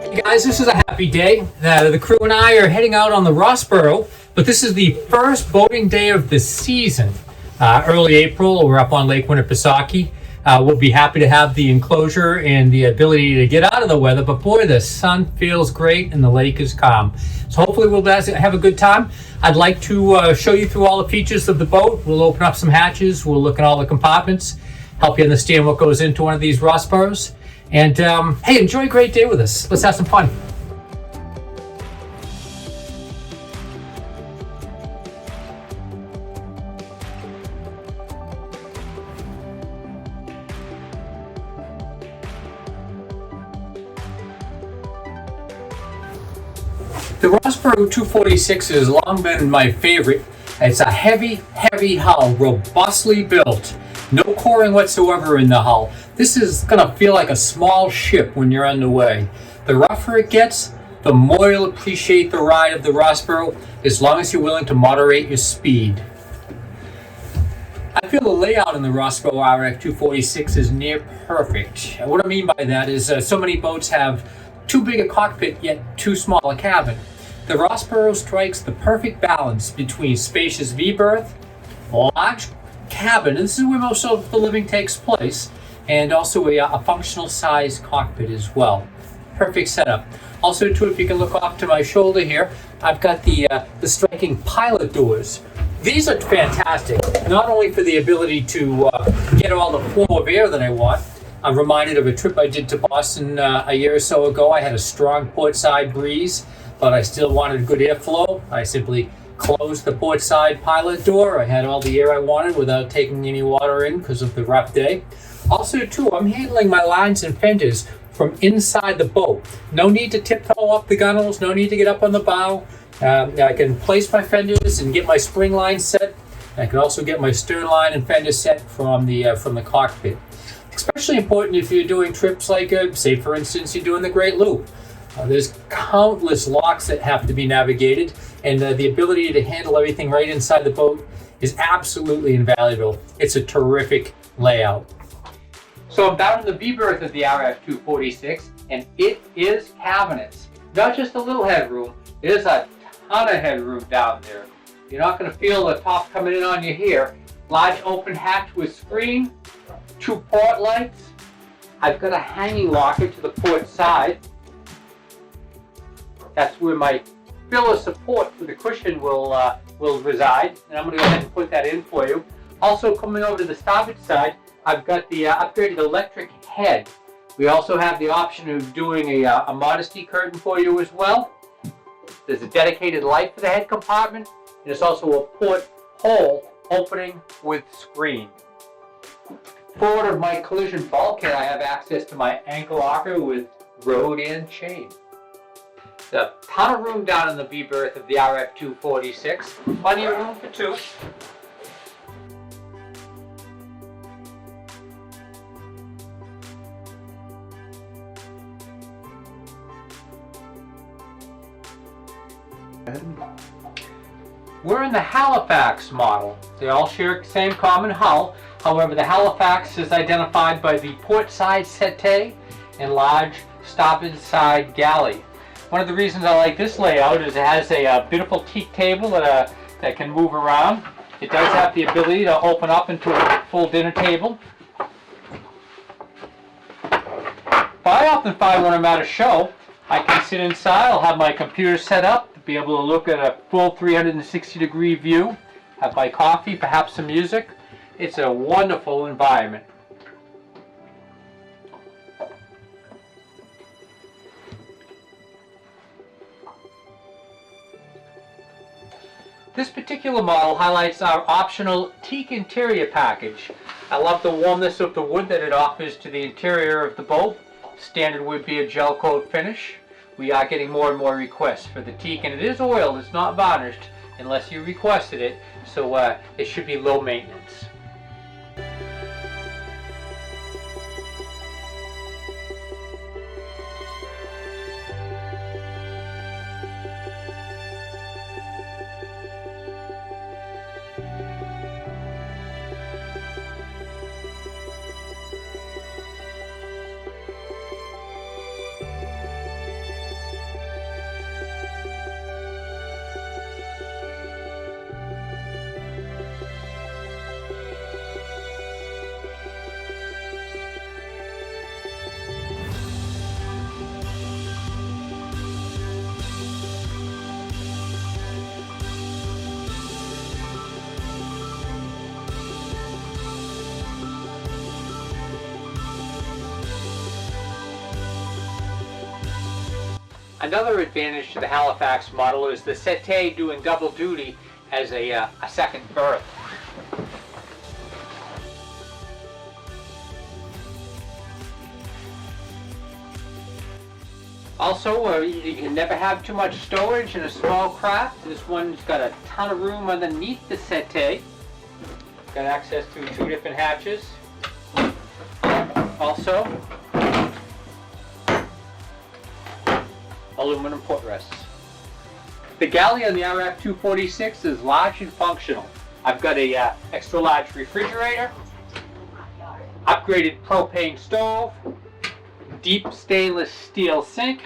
Hey guys, this is a happy day. The crew and I are heading out on the Rosborough, but this is the first boating day of the season. Early April, we're up on Lake Winnipesaukee. We'll be happy to have the enclosure and the ability to get out of the weather, but boy, the sun feels great and the lake is calm. So hopefully we'll have a good time. I'd like to show you through all the features of the boat. We'll open up some hatches, we'll look at all the compartments, help you understand what goes into one of these Rosboroughs. And hey, enjoy a great day with us. Let's have some fun. The Rosborough 246 has long been my favorite. It's a heavy hull, robustly built. No coring whatsoever in the hull. This is going to feel like a small ship when you're underway. The rougher it gets, the more you'll appreciate the ride of the Rosborough, as long as you're willing to moderate your speed. I feel the layout in the Rosborough RF 246 is near perfect. And what I mean by that is so many boats have too big a cockpit yet too small a cabin. The Rosborough strikes the perfect balance between spacious V-berth, large cabin, and this is where most of the living takes place, and also a functional size cockpit as well. Perfect setup. Also too, if you can look off to my shoulder here, I've got the striking pilot doors. These are fantastic, not only for the ability to get all the flow of air that I want. I'm reminded of a trip I did to Boston a year or so ago. I had a strong port side breeze, but I still wanted good airflow. I simply closed the port side pilot door. I had all the air I wanted without taking any water in because of the rough day. Also too, I'm handling my lines and fenders from inside the boat. No need to tiptoe up the gunnels, no need to get up on the bow. I can place my fenders and get my spring line set. I can also get my stern line and fender set from the cockpit. Especially important if you're doing trips like, say for instance, you're doing the Great Loop. There's countless locks that have to be navigated, and the ability to handle everything right inside the boat is absolutely invaluable. It's a terrific layout. So I'm down in the V-berth of the RF 246, and it is cabinets. Not just a little headroom, there's a ton of headroom down there. You're not going to feel the top coming in on you here. Large open hatch with screen, 2 port lights. I've got a hanging locker to the port side. That's where my pillar support for the cushion will reside, and I'm going to go ahead and put that in for you. Also coming over to the starboard side, I've got the upgraded electric head. We also have the option of doing a modesty curtain for you as well. There's a dedicated light for the head compartment, and there's also a port hole opening with screen. Forward of my collision bulkhead, I have access to my anchor locker with rode and chain. There's a ton of room down in the V-berth of the RF 246. Plenty of room for 2. We're in the Halifax model. They all share the same common hull. However, the Halifax is identified by the port side settee and large starboard side galley. One of the reasons I like this layout is it has a beautiful teak table that can move around. It does have the ability to open up into a full dinner table. But I often find when I'm at a show, I can sit inside, I'll have my computer set up to be able to look at a full 360-degree view, have my coffee, perhaps some music. It's a wonderful environment. This particular model highlights our optional teak interior package. I love the warmness of the wood that it offers to the interior of the boat. Standard would be a gel coat finish. We are getting more and more requests for the teak, and it is oiled, it's not varnished unless you requested it, so it should be low maintenance. Another advantage to the Halifax model is the settee doing double duty as a second berth. Also, you can never have too much storage in a small craft. This one's got a ton of room underneath the settee. Got access to 2 different hatches. Also, aluminum footrests. The galley on the RF246 is large and functional. I've got a extra large refrigerator, upgraded propane stove, deep stainless steel sink,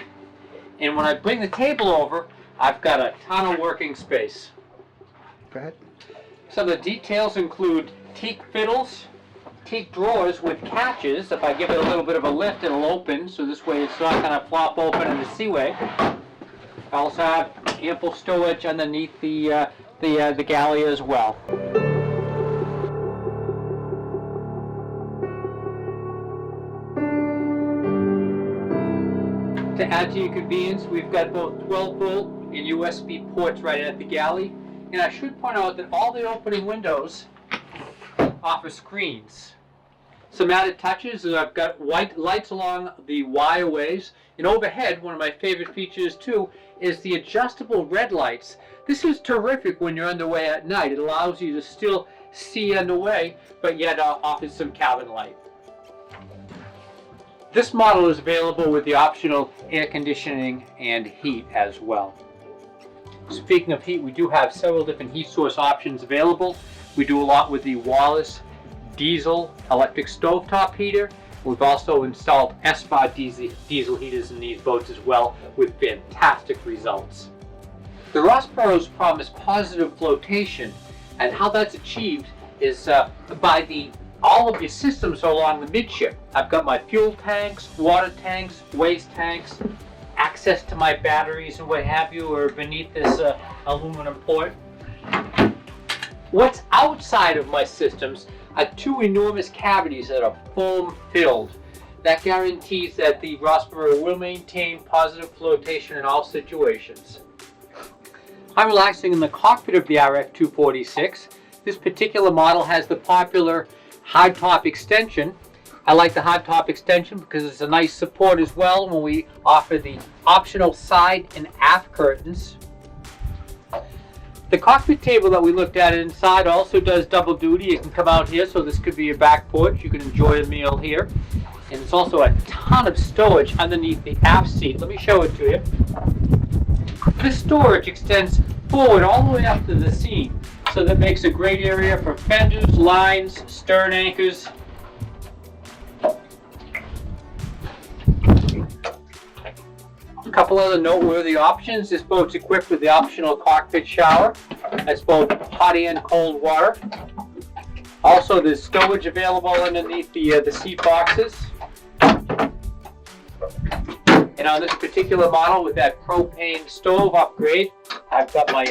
and when I bring the table over, I've got a ton of working space. Go ahead. Some of the details include teak fiddles, teak drawers with catches. If I give it a little bit of a lift, it'll open, so this way it's not going to flop open in the seaway. I also have ample storage underneath the galley as well. To add to your convenience, we've got both 12-volt and USB ports right at the galley. And I should point out that all the opening windows offer screens. Some added touches is I've got white lights along the wireways. And overhead, one of my favorite features too, is the adjustable red lights. This is terrific when you're underway at night. It allows you to still see underway, but yet offers some cabin light. This model is available with the optional air conditioning and heat as well. Speaking of heat, we do have several different heat source options available. We do a lot with the Wallace diesel electric stovetop heater. We've also installed S-Bar diesel heaters in these boats as well with fantastic results. The Rosboroughs promise positive flotation, and how that's achieved is by all of your systems along the midship. I've got my fuel tanks, water tanks, waste tanks, access to my batteries and what have you are beneath this aluminum port. What's outside of my systems are 2 enormous cavities that are foam filled. That guarantees that the Rosborough will maintain positive flotation in all situations. I'm relaxing in the cockpit of the RF246. This particular model has the popular hardtop extension. I like the hardtop extension because it's a nice support as well when we offer the optional side and aft curtains. The cockpit table that we looked at inside also does double duty. You can come out here, so this could be your back porch. You can enjoy a meal here. And it's also a ton of storage underneath the aft seat. Let me show it to you. This storage extends forward all the way up to the seat. So that makes a great area for fenders, lines, stern anchors. A couple other noteworthy options. This boat's equipped with the optional cockpit shower. That's both hot and cold water. Also, there's stowage available underneath the seat boxes. And on this particular model with that propane stove upgrade, I've got my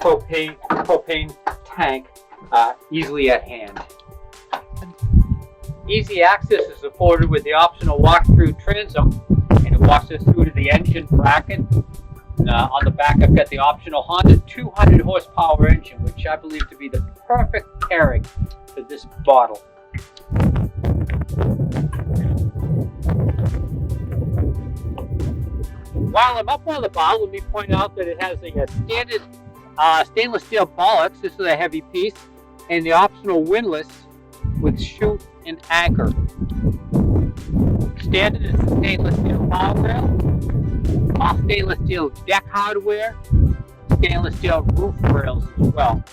propane tank easily at hand. Easy access is afforded with the optional walk-through transom, and it walks us through to the engine bracket. And, on the back, I've got the optional Honda 200 horsepower engine, which I believe to be the perfect pairing for this model. While I'm up on the bow, let me point out that it has a standard stainless steel bollocks. This is a heavy piece, and the optional windlass with chute and anchor. Standard is the stainless steel bow rail, all stainless steel deck hardware, stainless steel roof rails as well.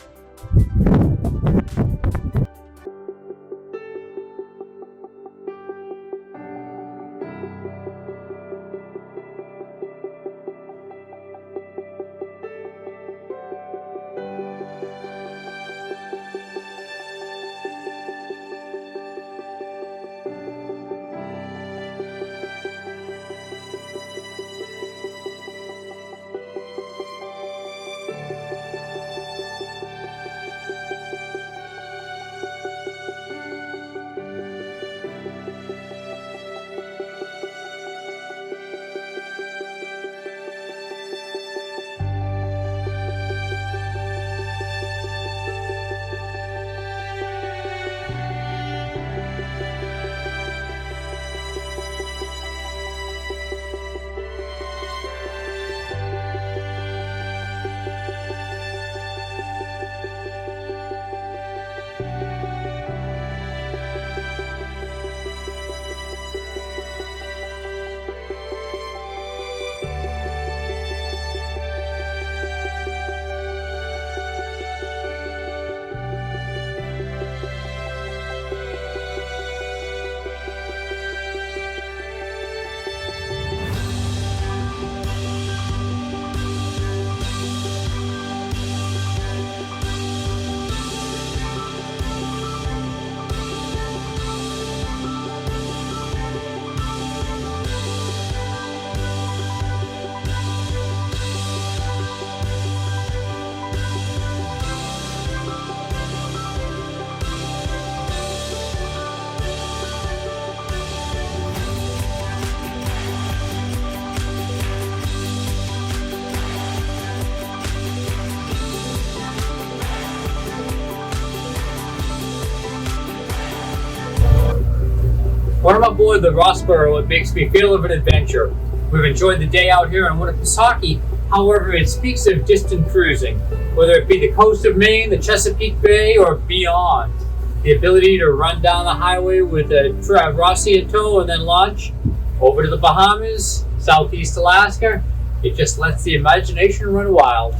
When I'm aboard the Rosborough, it makes me feel of an adventure. We've enjoyed the day out here on Winnipesaukee. However, it speaks of distant cruising, whether it be the coast of Maine, the Chesapeake Bay, or beyond. The ability to run down the highway with a Rossi in tow and then launch over to the Bahamas, Southeast Alaska, it just lets the imagination run wild.